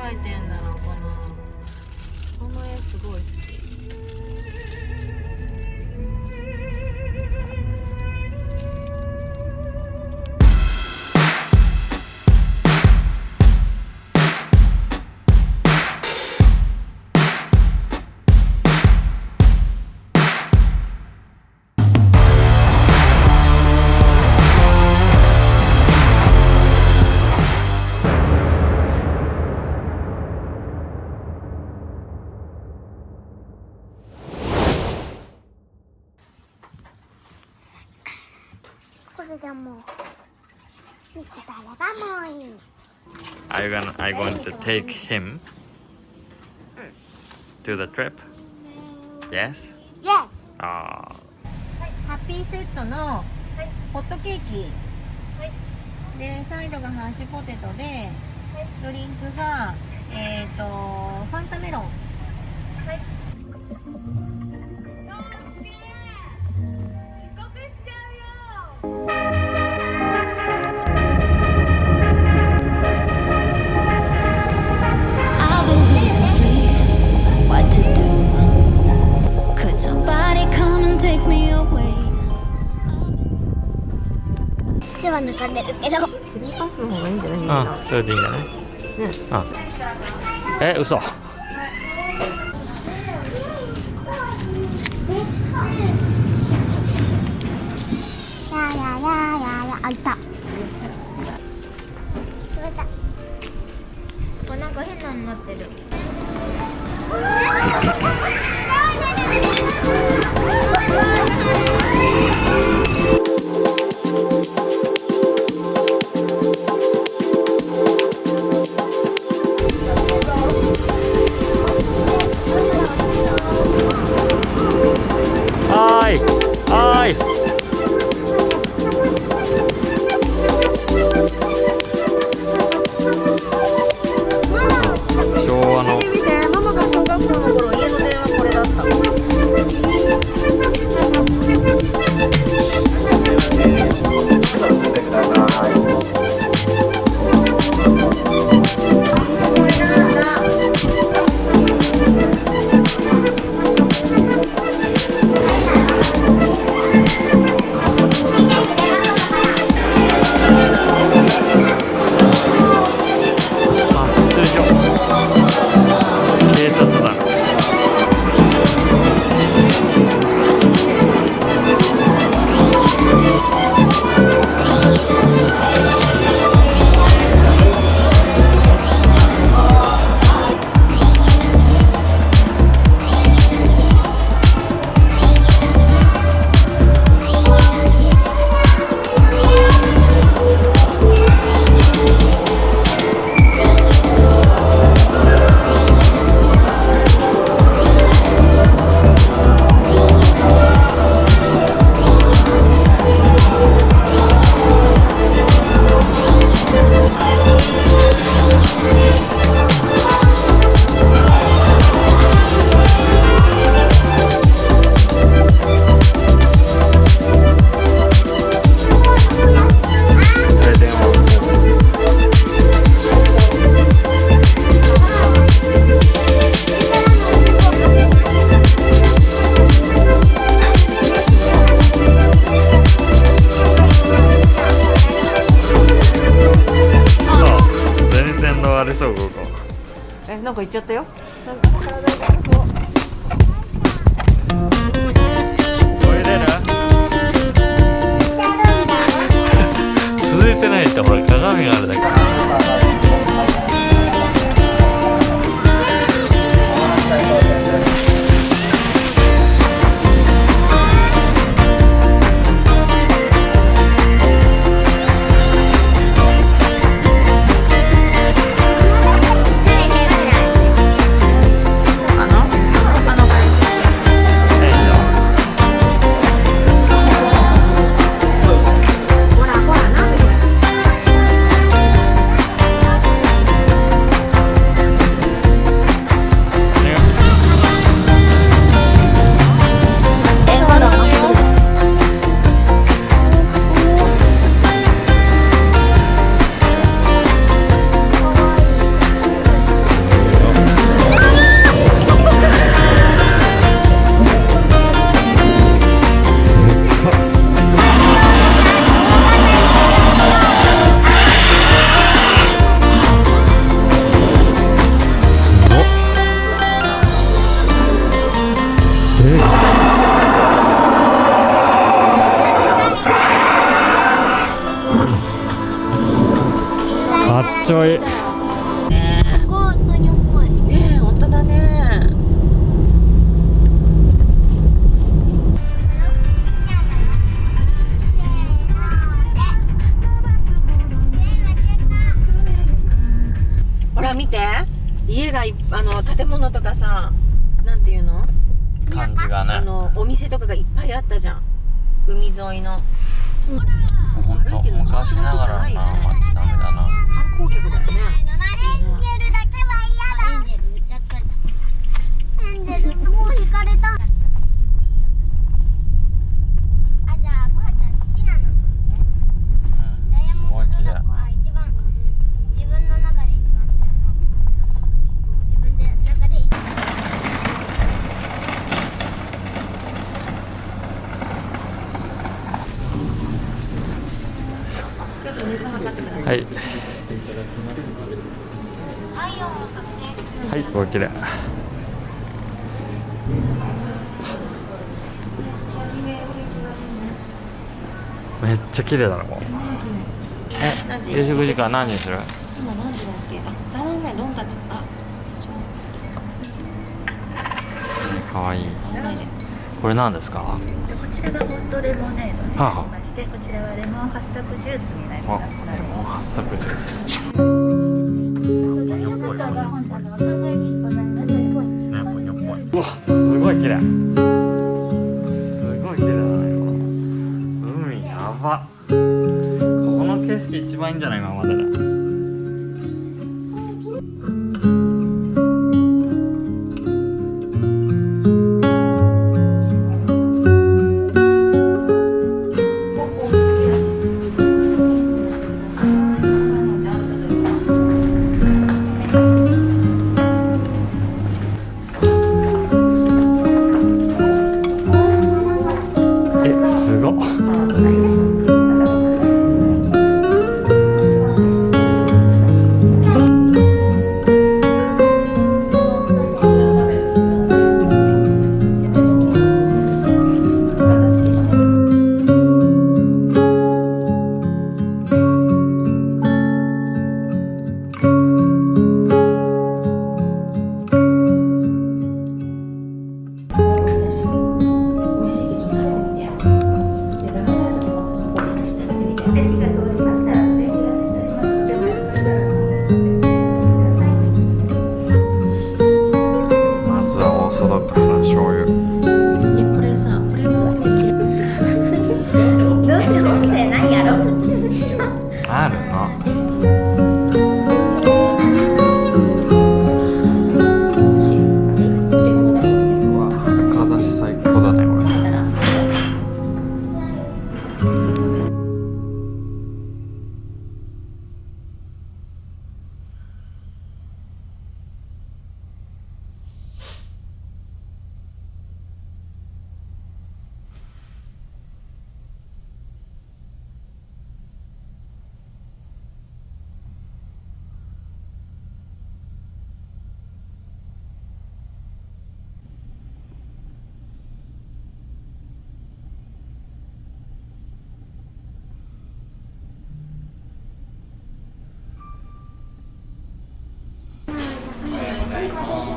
描いてんだろうかな。この絵すごい好き。これでもう見てたらばもういい。Are you going to take him to the trip? Yes? Yes! あハッピーセットのホットケーキ、でサイドがハッシュポテトで、ドリンクがファンタメロン。All the reasons leave what to do. Could somebody come and take me away? 背は抜かれるけど。フリーパスの方がいいんじゃないのかあ、それでいいんじゃない？ね。嘘。あいた。なんか変なのになってる。はーい。はーい。昭和の。見て見て、ママが小学校の頃家の電話これだった。あ、失礼しよう。警察だ。全然のあれそう、ここ。なんか言っちゃったよ。おいでる？続いてないって、ほら鏡があるだけ。ほらほら、なんでごい。ねゴートニョっぽい。え、本当だね。ほら見て、家が建物とかさ、なんていうの、感じがね。お店とかがいっぱいあったじゃん、海沿いの。ほんと昔ながらのな街並みだな。観光客だよね。エンジェルだけは嫌だ。エンジェル売っちゃったじゃん。エンジェルもう引かれた。あ、じゃあこはちゃん好きなの。ダイヤすモンドごい綺麗。ダコは一番自分の中で一番強いの。自分で中で一番。ちょっと熱測ってください。はい体温を測定。はい、ごきれい。めっちゃ綺麗だな、ここ。何時？夕食時間何にする？今何時だっけ？あ、3分ぐらい飲んだっちゃった。かわいい。考えて。これ何ですか？こちらがホットレモネードにはあはあなりまして、こちらはレモン八作ジュースになりあ、ます。レモン八作ジュース。うわ、すごい綺麗。すごい綺麗だね。海やば。ここの景色一番いいんじゃない今までで。すごっ。まずはオーソドックスな醤油。これさ、これはどうして音声ないやろ。あるな。うわ、赤だし最高だねこれ。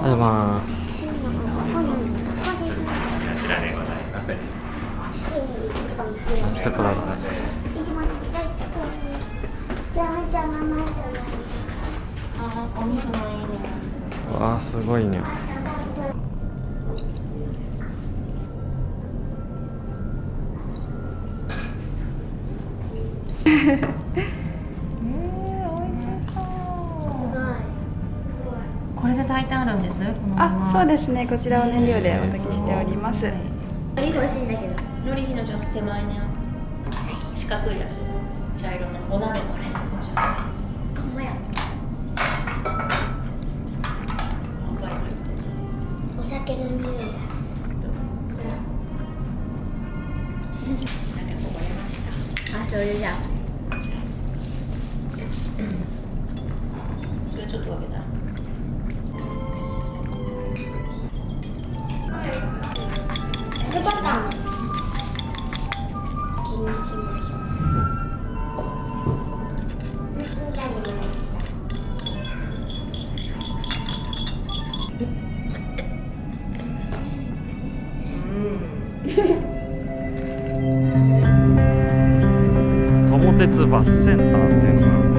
ありがとうございます。ステップだね。お味噌のいいね。わあ、すごいね。これで炊いてあるんです。このまま。あ、そうですね。こちらを燃料でお炊きしております。海苔欲しいんだけど。のりひのちゃん手前に四角いやつ、茶色のお鍋これ。ほんまや。お酒の匂いだ。こぼれました。あ、醤油じゃん。それちょっと分けた。バターも気にしましょう。立バスセンターっていうのがあるね。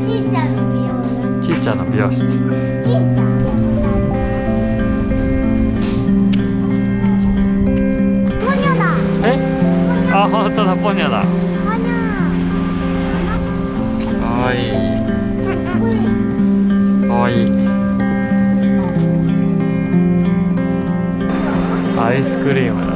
ちいちゃんの美容室。ちいちゃんの美容室。ちいちゃん。ポニョだ。え？あ、本当だ、ポニャだ。ポニョ。かわいい。かわいい。アイスクリーム。